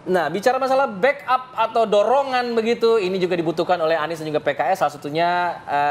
Nah, bicara masalah backup atau dorongan begitu, ini juga dibutuhkan oleh Anies dan juga PKS. Salah satunya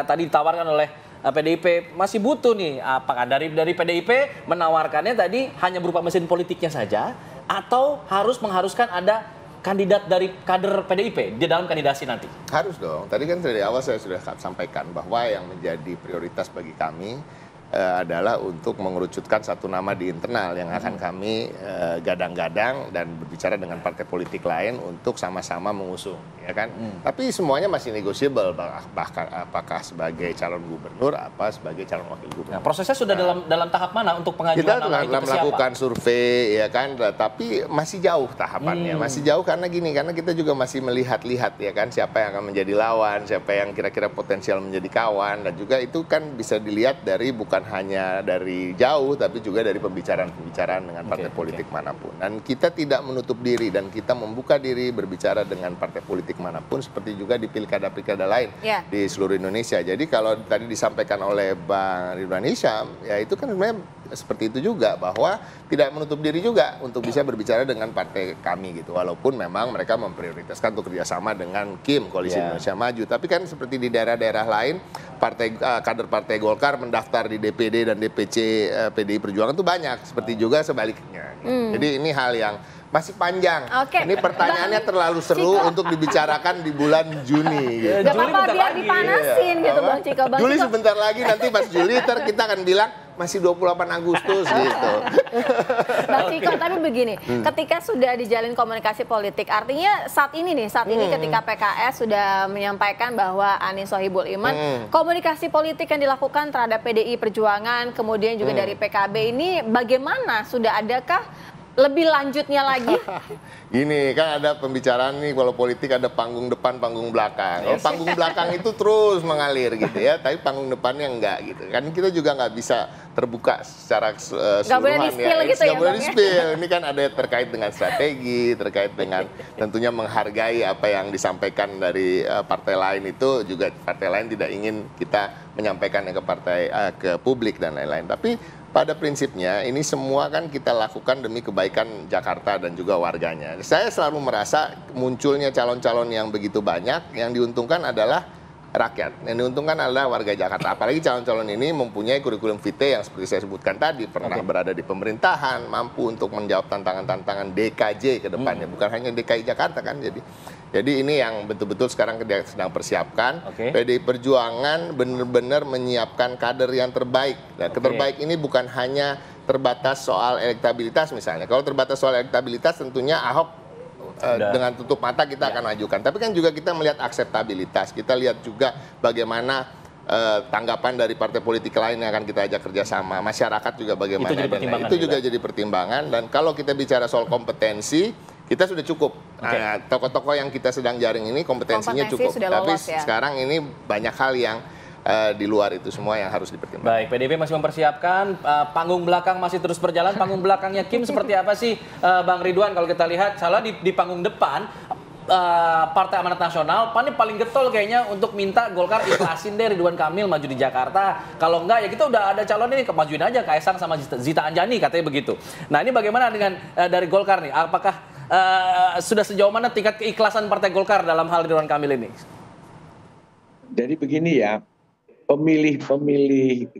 tadi ditawarkan oleh PDIP. Masih butuh nih, apakah dari PDIP menawarkannya tadi hanya berupa mesin politiknya saja, atau mengharuskan ada kandidat dari kader PDIP di dalam kandidasi nanti? Harus dong. Tadi kan dari awal saya sudah sampaikan bahwa yang menjadi prioritas bagi kami adalah untuk mengerucutkan satu nama di internal yang akan kami gadang-gadang dan berbicara dengan partai politik lain untuk sama-sama mengusung, ya kan? Tapi semuanya masih negotiable, bahkan apakah sebagai calon gubernur, apa sebagai calon wakil gubernur. Nah, prosesnya sudah dalam tahap mana untuk pengajuan kita nama itu ke siapa? melakukan survei, ya kan? Tapi masih jauh tahapannya, masih jauh karena kita juga masih melihat-lihat, ya kan, siapa yang akan menjadi lawan, siapa yang kira-kira potensial menjadi kawan, dan juga itu kan bisa dilihat dari bukan hanya dari jauh, tapi juga dari pembicaraan-pembicaraan dengan partai politik manapun. Dan kita tidak menutup diri dan kita membuka diri berbicara dengan partai politik manapun, seperti juga di pilkada-pilkada lain di seluruh Indonesia. Jadi kalau tadi disampaikan oleh Bang Ridwan Hisyam, ya itu kan sebenarnya seperti itu juga, bahwa tidak menutup diri juga untuk bisa berbicara dengan partai kami gitu, walaupun memang mereka memprioritaskan untuk kerjasama dengan KIM, Koalisi Indonesia Maju. Tapi kan seperti di daerah-daerah lain, kader partai Golkar mendaftar di DPD dan DPC PDI Perjuangan itu banyak, seperti juga sebaliknya. Jadi ini hal yang masih panjang. Ini pertanyaannya terlalu seru untuk dibicarakan di bulan Juni. Gak apa-apa, biar dipanasin gitu Bang Ciko. Juli sebentar lagi, nanti pas Juli kita akan bilang masih 28 Agustus gitu. Bang Ciko, tapi begini, ketika sudah dijalin komunikasi politik, artinya saat ini ketika PKS sudah menyampaikan bahwa Anies Sohibul Iman, komunikasi politik yang dilakukan terhadap PDI Perjuangan, kemudian juga dari PKB ini bagaimana? Sudah adakah lebih lanjutnya lagi? Gini, kan ada pembicaraan nih, kalau politik ada panggung depan, panggung belakang. Kalau panggung belakang itu terus mengalir gitu ya, tapi panggung depannya enggak gitu. Kan kita juga nggak bisa terbuka secara keseluruhan. Nggak boleh di-spill gitu ya, nggak boleh di-spill. Ini kan ada terkait dengan strategi, terkait dengan tentunya menghargai apa yang disampaikan dari partai lain, itu juga partai lain tidak ingin kita menyampaikannya ke ke publik dan lain-lain. Tapi pada prinsipnya ini semua kan kita lakukan demi kebaikan Jakarta dan juga warganya. Saya selalu merasa munculnya calon-calon yang begitu banyak, yang diuntungkan adalah rakyat, yang diuntungkan adalah warga Jakarta. Apalagi calon-calon ini mempunyai kurikulum vitae yang seperti saya sebutkan tadi, pernah berada di pemerintahan, mampu untuk menjawab tantangan-tantangan DKJ ke depannya, bukan hanya DKI Jakarta kan. Jadi ini yang betul-betul sekarang sedang persiapkan. PDI Perjuangan benar-benar menyiapkan kader yang terbaik. Nah, terbaik ini bukan hanya terbatas soal elektabilitas misalnya. Kalau terbatas soal elektabilitas tentunya Ahok dengan tutup mata kita akan ajukan. Tapi kan juga kita melihat akseptabilitas. Kita lihat juga bagaimana tanggapan dari partai politik lain yang akan kita ajak kerjasama. Masyarakat juga bagaimana. Itu juga jadi pertimbangan. Dan kalau kita bicara soal kompetensi, kita sudah cukup. Tokoh-tokoh yang kita sedang jaring ini kompetensinya cukup. Tapi sekarang ini banyak hal yang di luar itu semua yang harus dipertimbangkan. Baik, PDIP masih mempersiapkan, panggung belakang masih terus berjalan. Panggung belakangnya Kim seperti apa sih, Bang Ridwan? Kalau kita lihat, salah di panggung depan, Partai Amanat Nasional, PAN ini paling getol kayaknya untuk minta Golkar ikhlasin deh Ridwan Kamil maju di Jakarta. Kalau enggak ya kita udah ada calon ini, kemajuin aja Kaisang sama Zita Anjani katanya begitu. Nah ini bagaimana dengan dari Golkar nih? Apakah sudah sejauh mana tingkat keikhlasan Partai Golkar dalam hal Ridwan Kamil ini? Jadi begini ya, pemilih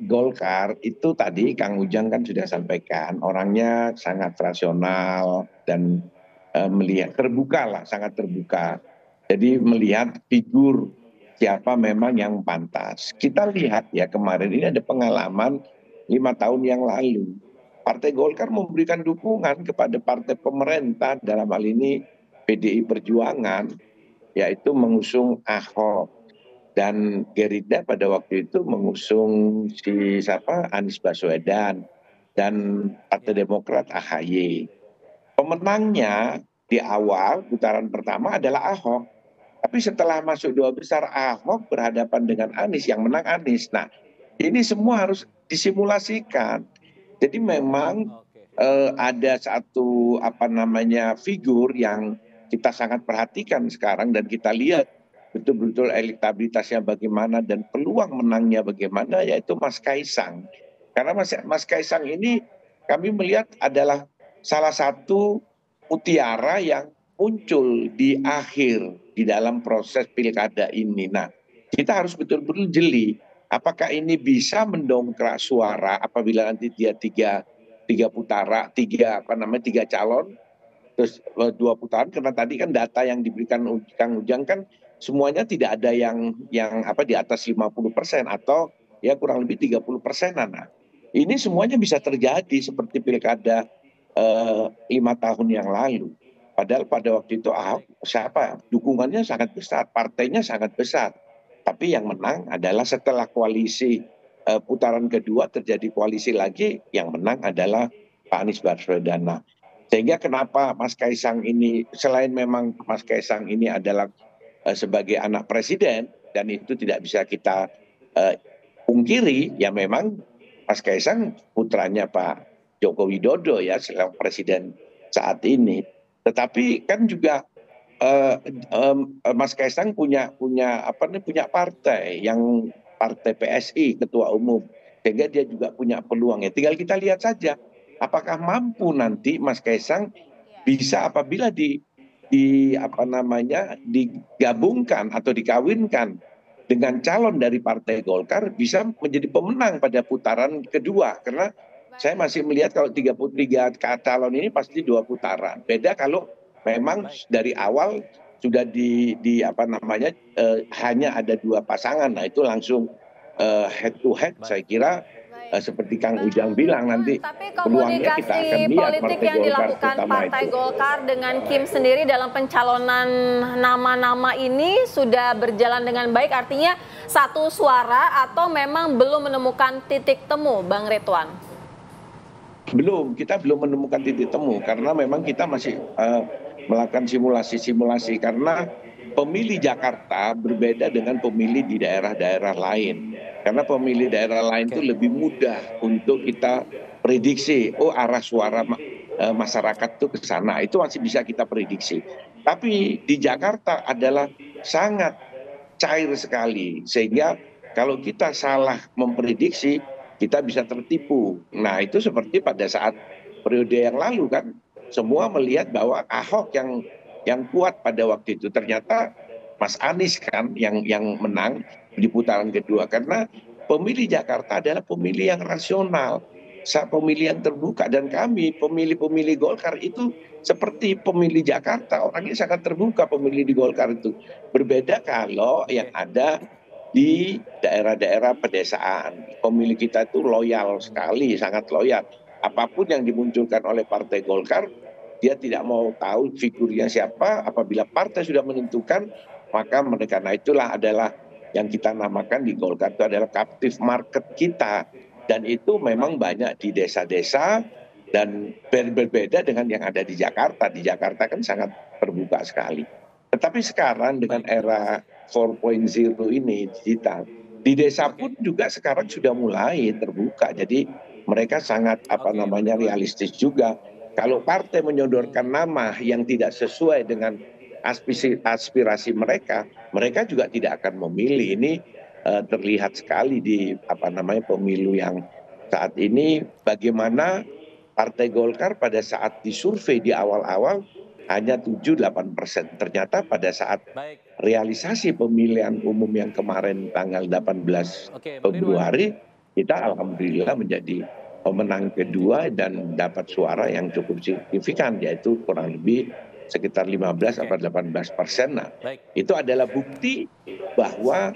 Golkar itu tadi Kang Ujang kan sudah sampaikan, orangnya sangat rasional dan melihat terbuka lah, sangat terbuka. Jadi melihat figur siapa memang yang pantas. Kita lihat ya kemarin ini ada pengalaman 5 tahun yang lalu. Partai Golkar memberikan dukungan kepada partai pemerintah, dalam hal ini PDI Perjuangan, yaitu mengusung Ahok. Dan Gerindra pada waktu itu mengusung Anies Baswedan, dan Partai Demokrat AHY. Pemenangnya di awal putaran pertama adalah Ahok. Tapi setelah masuk 2 besar, Ahok berhadapan dengan Anies, yang menang Anies. Nah, ini semua harus disimulasikan. Jadi memang ada satu figur yang kita sangat perhatikan sekarang, dan kita lihat betul-betul elektabilitasnya bagaimana dan peluang menangnya bagaimana, yaitu Mas Kaisang. Karena Mas Kaisang ini kami melihat adalah salah satu mutiara yang muncul di akhir di dalam proses pilkada ini. Nah, kita harus betul-betul jeli. Apakah ini bisa mendongkrak suara apabila nanti dia tiga calon, terus 2 putaran, karena tadi kan data yang diberikan Kang Ujang kan semuanya tidak ada yang di atas 50% atau ya kurang lebih 30%. Nah, ini semuanya bisa terjadi seperti pilkada 5 tahun yang lalu. Padahal pada waktu itu Ahok dukungannya sangat besar, partainya sangat besar. Tapi yang menang adalah setelah koalisi putaran kedua terjadi koalisi lagi, yang menang adalah Pak Anies Baswedan. Nah, sehingga kenapa Mas Kaisang ini, selain memang Mas Kaisang ini adalah sebagai anak presiden, dan itu tidak bisa kita pungkiri, ya memang Mas Kaisang putranya Pak Joko Widodo ya, selaku presiden saat ini. Tetapi kan juga Mas Kaisang punya partai, yang partai PSI, ketua umum, sehingga dia juga punya peluangnya. Tinggal kita lihat saja apakah mampu nanti Mas Kaisang bisa apabila digabungkan atau dikawinkan dengan calon dari Partai Golkar, bisa menjadi pemenang pada putaran kedua. Karena saya masih melihat kalau 33 calon ini pasti 2 putaran. Beda kalau memang dari awal sudah hanya ada 2 pasangan. Nah, itu langsung head to head. Saya kira seperti Kang Ujang bilang, nanti tapi peluangnya kita akan komunikasi lihat politik yang dilakukan Partai Golkar dengan Kim sendiri dalam pencalonan nama-nama ini sudah berjalan dengan baik, artinya satu suara atau memang belum menemukan titik temu, Bang Ridwan? Kita belum menemukan titik temu karena memang kita masih melakukan simulasi karena pemilih Jakarta berbeda dengan pemilih di daerah-daerah lain. Karena pemilih daerah lain itu lebih mudah untuk kita prediksi, arah suara masyarakat itu ke sana. Itu masih bisa kita prediksi. Tapi di Jakarta adalah sangat cair sekali, sehingga kalau kita salah memprediksi, kita bisa tertipu. Nah, itu seperti pada saat periode yang lalu kan, semua melihat bahwa Ahok yang kuat pada waktu itu, ternyata Mas Anies kan yang menang di putaran kedua. Karena pemilih Jakarta adalah pemilih yang rasional, pemilih yang terbuka, dan kami pemilih Golkar itu seperti pemilih Jakarta, orangnya sangat terbuka pemilih di Golkar itu. Berbeda kalau yang ada di daerah-daerah pedesaan. Pemilih kita itu loyal sekali, sangat loyal. Apapun yang dimunculkan oleh Partai Golkar, dia tidak mau tahu figurnya siapa. Apabila partai sudah menentukan, maka mereka, nah itulah adalah yang kita namakan di Golkar itu adalah captive market kita. Dan itu memang banyak di desa-desa dan berbeda dengan yang ada di Jakarta. Di Jakarta kan sangat terbuka sekali. Tetapi sekarang dengan era 4.0 ini digital, di desa pun juga sekarang sudah mulai terbuka. Jadi mereka sangat realistis juga. Kalau partai menyodorkan nama yang tidak sesuai dengan aspirasi mereka, mereka juga tidak akan memilih. Ini terlihat sekali di pemilu yang saat ini, bagaimana Partai Golkar pada saat disurvei di awal-awal hanya 7-8%. Ternyata pada saat realisasi pemilihan umum yang kemarin tanggal 18 Februari, kita alhamdulillah menjadi pemenang kedua dan dapat suara yang cukup signifikan, yaitu kurang lebih sekitar 15-18%. Nah, itu adalah bukti bahwa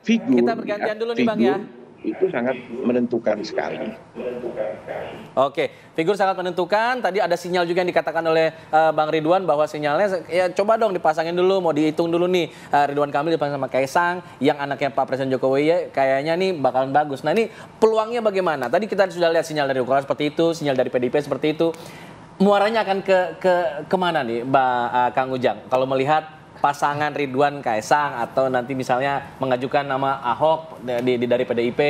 figur kita bergantian dulu nih Bang ya. Itu sangat menentukan sekali. Oke, figur sangat menentukan. Tadi ada sinyal juga yang dikatakan oleh Bang Ridwan bahwa sinyalnya ya coba dong dipasangin dulu, mau dihitung dulu nih Ridwan Kamil dipasang sama Kaisang, yang anaknya Pak Presiden Jokowi ya kayaknya nih bakalan bagus. Nah ini peluangnya bagaimana? Tadi kita sudah lihat sinyal dari Golkar seperti itu, sinyal dari PDIP seperti itu. Muaranya akan kemana nih, Kang Ujang? Kalau melihat pasangan Ridwan Kaisang atau nanti misalnya mengajukan nama Ahok dari PDIP?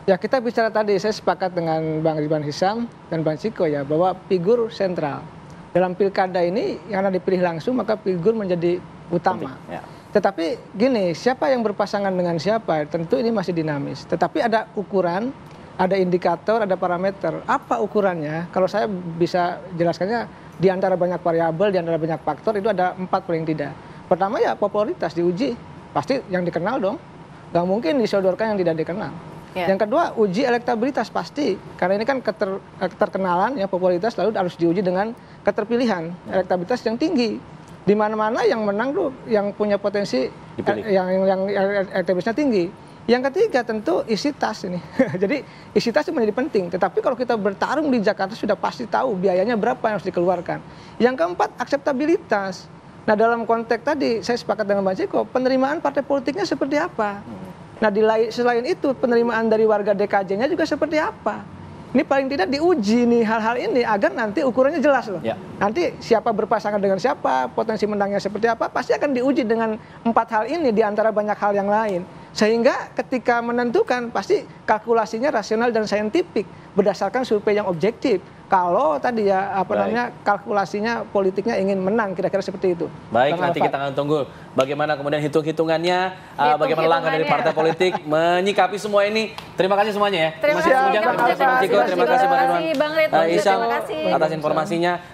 Ya, kita bicara tadi, saya sepakat dengan Bang Ridwan Hisam dan Bang Ciko ya, bahwa figur sentral dalam pilkada ini yang dipilih langsung, maka figur menjadi utama. Ya. Tetapi gini, siapa yang berpasangan dengan siapa tentu ini masih dinamis. Tetapi ada ukuran, ada indikator, ada parameter. Apa ukurannya? Kalau saya bisa jelaskannya di antara banyak variabel, di antara banyak faktor itu ada 4 paling tidak. Pertama ya popularitas diuji, pasti yang dikenal dong. Nggak mungkin disodorkan yang tidak dikenal. Yang kedua, uji elektabilitas pasti, karena ini kan keterkenalan ya popularitas lalu harus diuji dengan keterpilihan, elektabilitas yang tinggi. Di mana-mana yang menang tuh yang punya potensi yang elektabilitasnya tinggi. Yang ketiga tentu isi tas ini. Jadi isi tas itu menjadi penting. Tetapi kalau kita bertarung di Jakarta sudah pasti tahu biayanya berapa yang harus dikeluarkan. Yang keempat akseptabilitas. Nah dalam konteks tadi saya sepakat dengan Bang Ciko, penerimaan partai politiknya seperti apa? Nah selain itu penerimaan dari warga DKJ-nya juga seperti apa? Ini paling tidak diuji nih hal-hal ini agar nanti ukurannya jelas loh. Nanti siapa berpasangan dengan siapa, potensi menangnya seperti apa, pasti akan diuji dengan 4 hal ini di antara banyak hal yang lain. Sehingga ketika menentukan pasti kalkulasinya rasional dan saintifik berdasarkan survei yang objektif. Kalau tadi ya kalkulasinya politiknya ingin menang kira-kira seperti itu. Baik, nanti kita akan tunggu bagaimana kemudian hitung-hitungannya, bagaimana langkah dari partai politik menyikapi semua ini. Terima kasih semuanya ya. Terima kasih Bang Ciko, terima kasih Bang Ridwan Bang Ridwan, Hisyam atas informasinya.